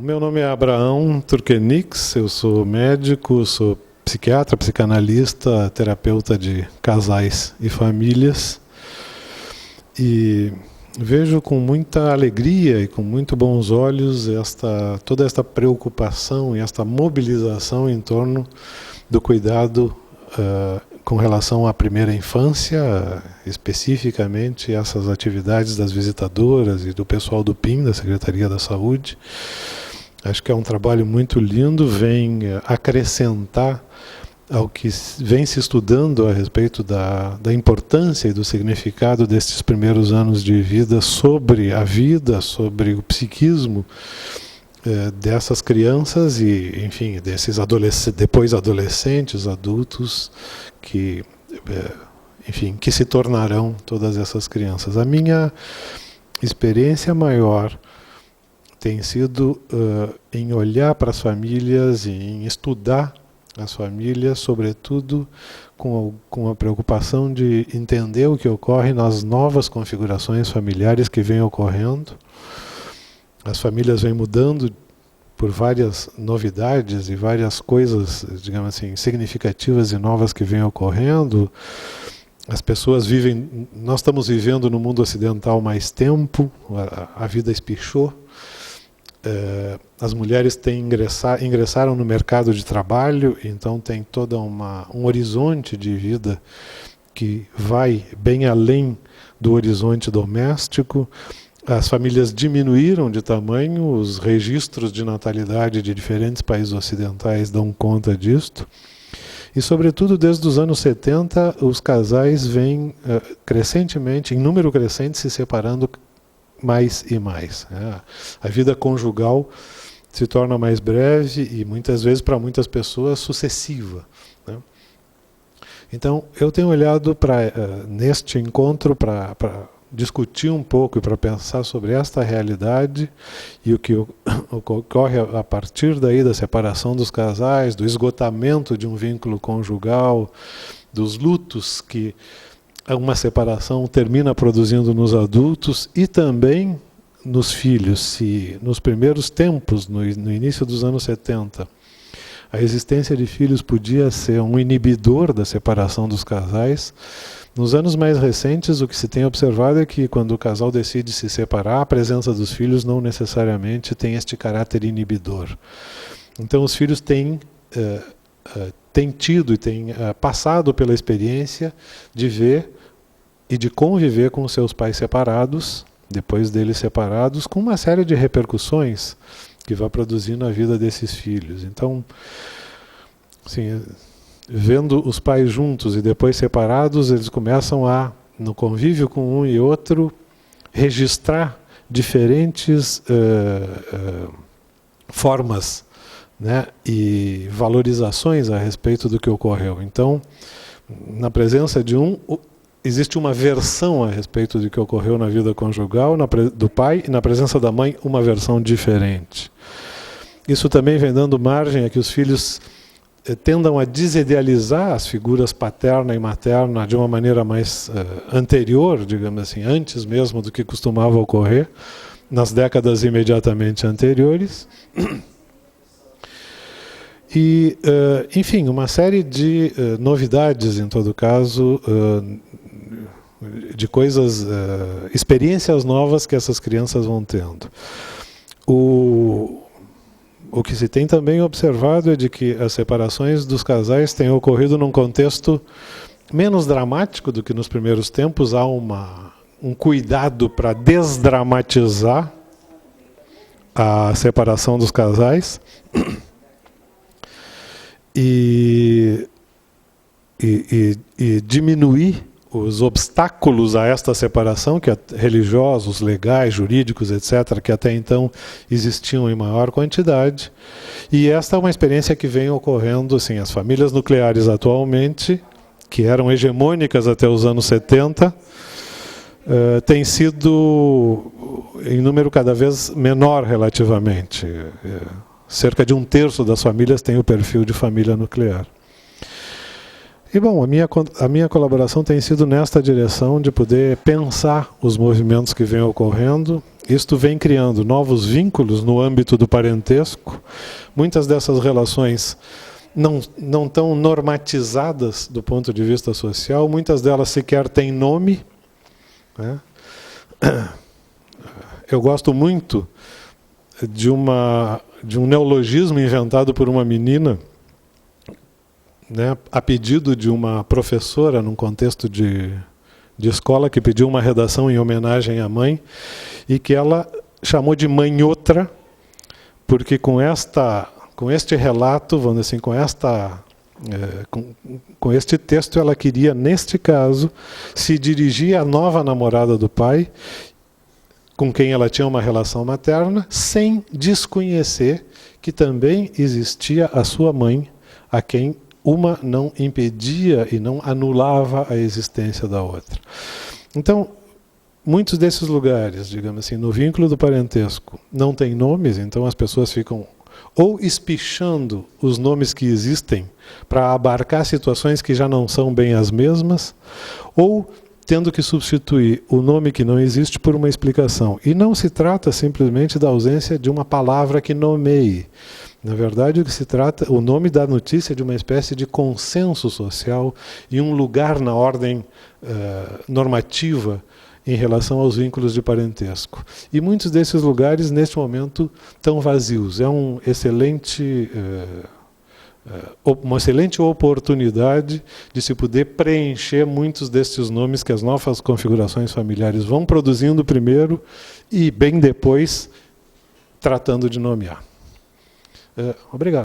Meu nome é Abraão Turkenix, eu sou médico, sou psiquiatra, psicanalista, terapeuta de casais e famílias e vejo com muita alegria e com muito bons olhos toda esta preocupação e esta mobilização em torno do cuidado com relação à primeira infância, especificamente essas atividades das visitadoras e do pessoal do PIM, da Secretaria da Saúde. Acho que é um trabalho muito lindo, vem acrescentar ao que vem se estudando a respeito da importância e do significado destes primeiros anos de vida sobre a vida, sobre o psiquismo dessas crianças e, enfim, desses depois adolescentes, adultos, que, enfim, que se tornarão todas essas crianças. A minha experiência maior tem sido em olhar para as famílias, em estudar as famílias, sobretudo com a preocupação de entender o que ocorre nas novas configurações familiares que vêm ocorrendo. As famílias vêm mudando por várias novidades e várias coisas, digamos assim, significativas e novas que vêm ocorrendo. As pessoas vivem, nós estamos vivendo no mundo ocidental mais tempo, a vida espichou. As mulheres ingressaram no mercado de trabalho, então tem todo um horizonte de vida que vai bem além do horizonte doméstico. As famílias diminuíram de tamanho, os registros de natalidade de diferentes países ocidentais dão conta disto. E, sobretudo, desde os anos 70, os casais vêm crescentemente, em número crescente, se separando mais e mais. A vida conjugal se torna mais breve e, muitas vezes, para muitas pessoas, sucessiva. Então, eu tenho olhado neste encontro para discutir um pouco e para pensar sobre esta realidade e o que ocorre a partir daí da separação dos casais, do esgotamento de um vínculo conjugal, dos lutos que uma separação termina produzindo nos adultos e também nos filhos. Se nos primeiros tempos, no início dos anos 70, a existência de filhos podia ser um inibidor da separação dos casais, nos anos mais recentes o que se tem observado é que quando o casal decide se separar, a presença dos filhos não necessariamente tem este caráter inibidor. Então os filhos têm tido e têm passado pela experiência de ver e de conviver com seus pais separados, depois deles separados, com uma série de repercussões que vai produzir na vida desses filhos. Então, assim, vendo os pais juntos e depois separados, eles começam no convívio com um e outro, registrar diferentes formas, né, e valorizações a respeito do que ocorreu. Então, na presença de existe uma versão a respeito do que ocorreu na vida conjugal do pai e na presença da mãe uma versão diferente. Isso também vem dando margem a que os filhos tendam a desidealizar as figuras paterna e materna de uma maneira mais anterior, digamos assim, antes mesmo do que costumava ocorrer, nas décadas imediatamente anteriores. E, enfim, uma série de novidades, em todo caso, de coisas, experiências novas que essas crianças vão tendo. O que se tem também observado é de que as separações dos casais têm ocorrido num contexto menos dramático do que nos primeiros tempos. Há um cuidado para desdramatizar a separação dos casais e diminuir os obstáculos a esta separação, que religiosos, legais, jurídicos, etc., que até então existiam em maior quantidade. E esta é uma experiência que vem ocorrendo, assim, as famílias nucleares atualmente, que eram hegemônicas até os anos 70, têm sido em número cada vez menor relativamente. Cerca de 1/3 das famílias tem o perfil de família nuclear. E, bom, a minha colaboração tem sido nesta direção de poder pensar os movimentos que vêm ocorrendo isto vem criando novos vínculos no âmbito do parentesco. Muitas dessas relações não tão normatizadas do ponto de vista social, muitas delas sequer têm nome, né? Eu gosto muito de um neologismo inventado por uma menina, né, a pedido de uma professora, num contexto de escola, que pediu uma redação em homenagem à mãe, e que ela chamou de manhotra, porque com este relato, vamos dizer assim, com este texto, ela queria, neste caso, se dirigir à nova namorada do pai, com quem ela tinha uma relação materna, sem desconhecer que também existia a sua mãe, a quem uma não impedia e não anulava a existência da outra. Então, muitos desses lugares, digamos assim, no vínculo do parentesco, não tem nomes, então as pessoas ficam ou espichando os nomes que existem para abarcar situações que já não são bem as mesmas, ou tendo que substituir o nome que não existe por uma explicação. E não se trata simplesmente da ausência de uma palavra que nomeie. Na verdade, o que se trata, o nome da notícia, de uma espécie de consenso social e um lugar na ordem normativa em relação aos vínculos de parentesco. E muitos desses lugares, neste momento, estão vazios. É uma excelente oportunidade de se poder preencher muitos destes nomes que as novas configurações familiares vão produzindo primeiro e, bem depois, tratando de nomear. Obrigado.